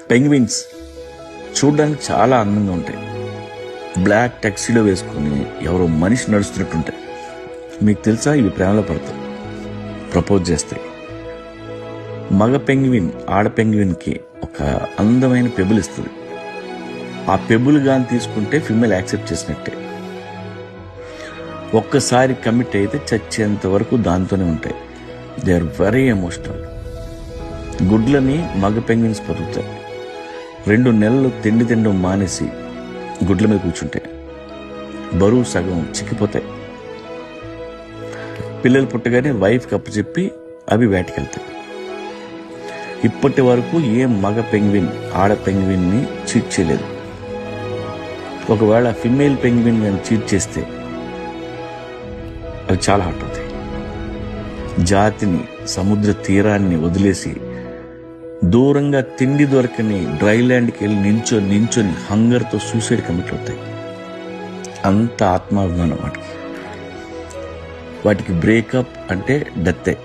Penguins చూడడానికి చాలా అందంగా ఉంటాయి. బ్లాక్ టెక్సీలో వేసుకుని ఎవరో మనిషి నడుస్తున్నట్టుంటాయి. మీకు తెలుసా, ఇవి ప్రేమలో పడతాయి, ప్రపోజ్ చేస్తాయి. మగ పెంగ్విన్ ఆడ పెంగ్విన్కి ఒక అందమైన పెబుల్ ఇస్తుంది. ఆ పెబుల్ గాని తీసుకుంటే ఫిమేల్ యాక్సెప్ట్ చేసినట్టే. ఒక్కసారి కమిట్ అయితే చచ్చేంత వరకు దాంతోనే ఉంటాయి. They are very emotional. గుడ్లని మగ పెంగ్విన్స్ పొదుగుతాయి. 2 నెలలు తిండి తిండం మానేసి గుడ్ల మీద కూర్చుంటాయి. బరువు సగం చిక్కిపోతాయి. పిల్లలు పుట్టగానే వైఫ్కి అప్పచెప్పి అవి వేటకెళ్తాయి. ఇప్పటి వరకు ఏ మగ పెంగ్విన్ ఆడ పెంగ్విన్ని చీట్ చేయలేదు. ఒకవేళ ఫిమేల్ పెంగ్విన్ కానీ చీట్ చేస్తే అవి చాలా హర్ట్ అవుతాయి. జాతిని, సముద్ర తీరాన్ని వదిలేసి దూరంగా తిండి దొరకని డ్రైల్యాండ్కి వెళ్ళి నించొని హంగర్తో సూసైడ్ కమిట్ అవుతాయి. అంత ఆత్మాభిమానం వాటికి బ్రేకప్ అంటే డెత్తే.